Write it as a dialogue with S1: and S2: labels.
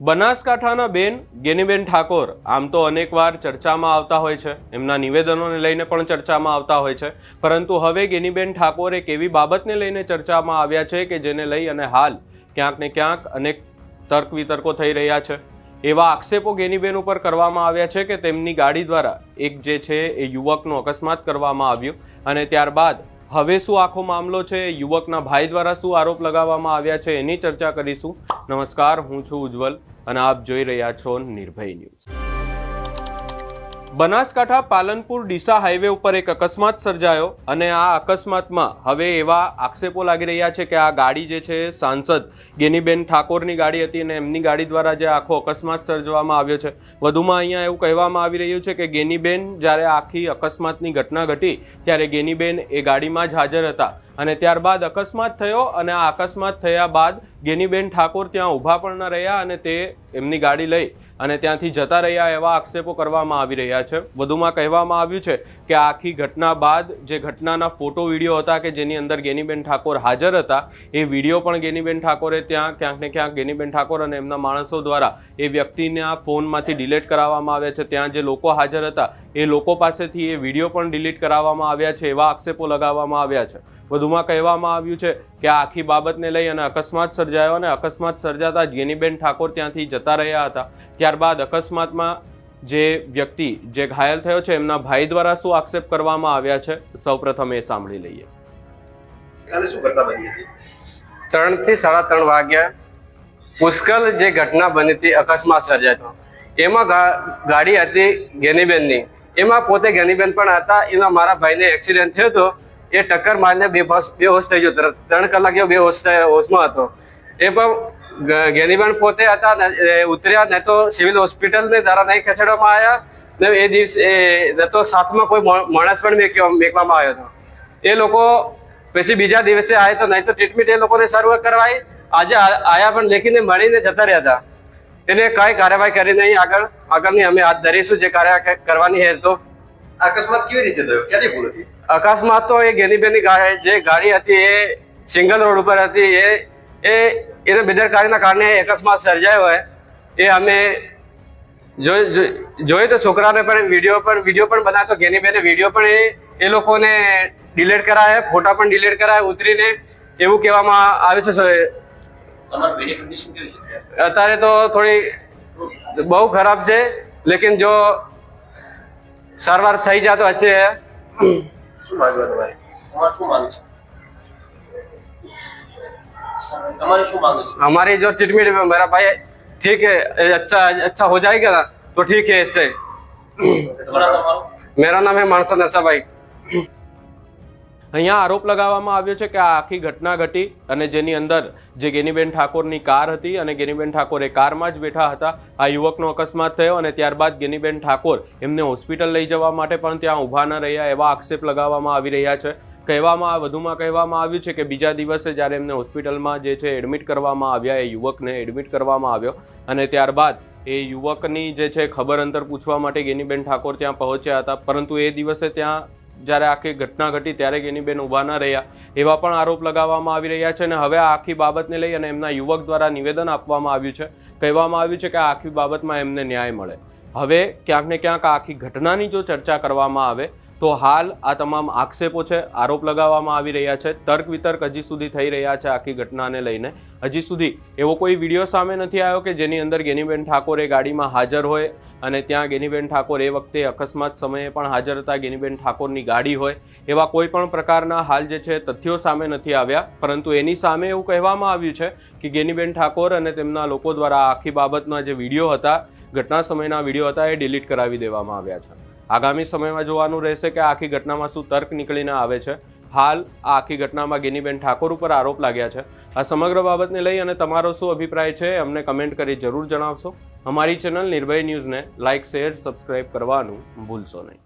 S1: બનાસકાંઠાના બેન ગેનીબેન ઠાકોર આમ તો અનેકવાર ચર્ચામાં આવતા હોય છે, એમના નિવેદનોને લઈને પણ ચર્ચામાં આવતા હોય છે, પરંતુ હવે ગેનીબેન ઠાકોર એક એવી બાબતને લઈને ચર્ચામાં આવ્યા છે કે જેને લઈ અને હાલ ક્યાંક ને ક્યાંક અનેક તર્ક વિતર્કો થઈ રહ્યા છે। એવા આક્ષેપો ગેનીબેન ઉપર કરવામાં આવ્યા છે કે તેમની ગાડી દ્વારા એક જે છે એ યુવકનો અકસ્માત કરવામાં આવ્યો અને ત્યારબાદ હવે શું આખો મામલો છે, યુવકના ભાઈ દ્વારા શું આરોપ લગાવવામાં આવ્યા છે એની ચર્ચા કરીશું। નમસ્કાર, હું છું ઉજ્જવલ અને આપ જોઈ રહ્યા છો નિર્ભય ન્યૂઝ। બનાસકાંઠા પાલનપુર ડીસા હાઈવે ઉપર એક અકસ્માત સર્જાયો અને આ અકસ્માતમાં હવે એવા આક્ષેપો લાગી રહ્યા છે કે આ ગાડી જે છે સાંસદ ગેનીબેન ઠાકોરની ગાડી હતી અને એમની ગાડી દ્વારા જે આખો અકસ્માત સર્જવામાં આવ્યો છે। વધુમાં અહીંયા એવું કહેવામાં આવી રહ્યું છે કે ગેનીબેન જ્યારે આખી અકસ્માતની ઘટના ઘટી ત્યારે ગેનીબેન એ ગાડીમાં જ હાજર હતા અને ત્યારબાદ અકસ્માત થયો અને આ અકસ્માત થયા બાદ ગેનીબેન ઠાકોર ત્યાં ઊભા પણ ન રહ્યા અને તે એમની ગાડી લઈ અને ત્યાંથી જતા રહ્યા એવા આક્ષેપો કરવામાં આવી રહ્યા છે। વધુમાં કહેવામાં આવ્યું છે કે આખી ઘટના બાદ જે ઘટનાના ફોટો વિડીયો હતા કે જેની અંદર ગેનીબેન ઠાકોર હાજર હતા એ વિડીયો પણ ગેનીબેન ઠાકોરે ત્યાં ક્યાંક ને ક્યાંક ગેનીબેન ઠાકોર અને એમના માણસો દ્વારા એ વ્યક્તિના ફોનમાંથી ડિલીટ કરાવવામાં આવ્યા છે। ત્યાં જે લોકો હાજર હતા એ લોકો પાસેથી એ વિડીયો પણ ડિલીટ કરાવવામાં આવ્યા છે એવા આક્ષેપો લગાવવામાં આવ્યા છે। વધુમાં કહેવામાં આવ્યું છે કે આ આખી બાબતને લઈ અને અકસ્માત સર્જાયો અને અકસ્માત સર્જાતા ગેનીબેન ઠાકોર ત્યાંથી જતા રહ્યા હતા। ત્યારબાદ અકસ્માતમાં જે વ્યક્તિ જે ઘાયલ થયો છે એમના ભાઈ દ્વારા શું આક્ષેપ કરવામાં આવ્યા છે સૌપ્રથમ એ સાંભળી લઈએ।
S2: 3 થી 3:30 વાગ્યા પુષ્કળ જે ઘટના બની હતી, અકસ્માત સર્જાયો એમાં ગાડી હતી ગેનીબેનની, એમાં પોતે ગેનીબેન પણ હતા। એમાં મારા ભાઈને એક્સિડન્ટ થયો હતો, એ ટક્કર મારીને બેહોશ થઈ ગયો। 3 કલાક એવો હોશમાં હતો। એ પણ ગેનીબેન પોતે હતા, ઉતર્યા નહીં તો સિવિલ હોસ્પિટલને દ્વારા નહીં ખસેડવામાં આવ્યા ને એ દિવસે તો સાથમાં કોઈ માણસ પણ મેકવામાં આવ્યો હતો। એ લોકો પછી બીજા દિવસે આવ્યા તો નહીં તો ટ્રીટમેન્ટ એ લોકોને સારવાર કરવાય, આજે આયા પણ લેખીને મળીને જતા રહ્યા હતા। એને કાંઈ કાર્યવાહી કરી નહીં, આગળની અમે હાથ ધરીશું જે કાર્યવાહી કરવાની છે। તો
S3: અકસ્માત કેવી રીતે થયો, ક્યાંથી ભૂલ હતી?
S2: અકસ્માત તો એ ગેનીબેનની જે ગાડી હતી એ સિંગલ રોડ ઉપર હતી, એને બેદરકારીના કારણે અકસ્માત સર્જાયો હોય। એ અમે જોઈ તો છોકરાને પણ વિડીયો પણ બનાવ્યો તો ગેનીબેને વિડીયો પણ એ લોકોને ડિલીટ કરાયા, ફોટા પણ ડિલીટ કરાયા ઉતરીને, એવું કહેવામાં આવે છે।
S3: તમારી બેની કન્ડિશન કેવી છે?
S2: અત્યારે તો થોડી બહુ ખરાબ છે, લેકિન જો સારવાર થઈ જાય તો હશે।
S3: શું માંગવા તમારે? તમારે શું માંગ છે? તમારી શું માંગ છે?
S2: हमारी जो ट्रीटमेंट मेरा भाई ठीक है, अच्छा हो जाएगा ना तो ठीक है। इससे मेरा नाम है मानसा नसाभाई।
S1: અહીંયા આરોપ લગાવવામાં આવ્યો છે કે આ આખી ઘટના ઘટી અને જેની અંદર જે ગેનીબેન ઠાકોરની કાર હતી અને ગેનીબેન ઠાકોર એ કારમાં જ બેઠા હતા, આ યુવકનો અકસ્માત થયો અને ત્યારબાદ ગેનીબેન ઠાકોર એમને હોસ્પિટલ લઈ જવા માટે પણ ત્યાં ઊભા ન રહ્યા એવા આક્ષેપ લગાવવામાં આવી રહ્યા છે। વધુમાં કહેવામાં આવ્યું છે કે બીજા દિવસે જ્યારે એમને હોસ્પિટલમાં જે છે એડમિટ કરવામાં આવ્યા, એ યુવકને એડમિટ કરવામાં આવ્યો અને ત્યારબાદ એ યુવકની જે છે ખબર અંતર પૂછવા માટે ગેનીબેન ઠાકોર ત્યાં પહોંચ્યા હતા, પરંતુ એ દિવસે ત્યાં જ્યારે આખી ઘટના ઘટી ત્યારે ગેનીબેન ઊભા ન રહ્યા એવા પણ આરોપ લગાવવામાં આવી રહ્યા છે। અને હવે આ આખી બાબતને લઈ અને એમના યુવક દ્વારા નિવેદન આપવામાં આવ્યું છે। કહેવામાં આવ્યું છે કે આ આખી બાબતમાં એમને ન્યાય મળે। હવે ક્યાંક ને ક્યાંક આ આખી ઘટનાની જો ચર્ચા કરવામાં આવે તો હાલ આ તમામ આક્ષેપો છે, આરોપ લગાવવામાં આવી રહ્યા છે, તર્ક વિતર્ક હજી સુધી થઈ રહ્યા છે આખી ઘટનાને લઈને। હજી સુધી એવો કોઈ વિડીયો સામે નથી આવ્યો કે જેની અંદર ગેનીબેન ઠાકોર એ ગાડીમાં હાજર હોય અને ત્યાં ગેનીબેન ઠાકોર એ વખતે અકસ્માત સમયે પણ હાજર હતા, ગેનીબેન ઠાકોરની ગાડી હોય, એવા કોઈ પણ પ્રકારના હાલ જે છે તથ્યો સામે નથી આવ્યા। પરંતુ એની સામે એવું કહેવામાં આવ્યું છે કે ગેનીબેન ઠાકોર અને તેમના લોકો દ્વારા આખી બાબતના જે વિડીયો હતા, ઘટના સમયના વિડીયો હતા, એ ડિલીટ કરાવી દેવામાં આવ્યા છે। આગામી સમયમાં જોવાનું રહેશે કે આખી ઘટનામાં શું તર્ક નીકળીને આવે છે। હાલ આ આખી ઘટનામાં ગેનીબેન ઠાકોર ઉપર આરોપ લાગ્યા છે। આ સમગ્ર બાબતને લઈ અને તમારો શું અભિપ્રાય છે અમને કમેન્ટ કરી જરૂર જણાવશો। અમારી ચેનલ નિર્ભય ન્યૂઝને લાઇક, શેર, સબસ્ક્રાઇબ કરવાનું ભૂલશો નહીં।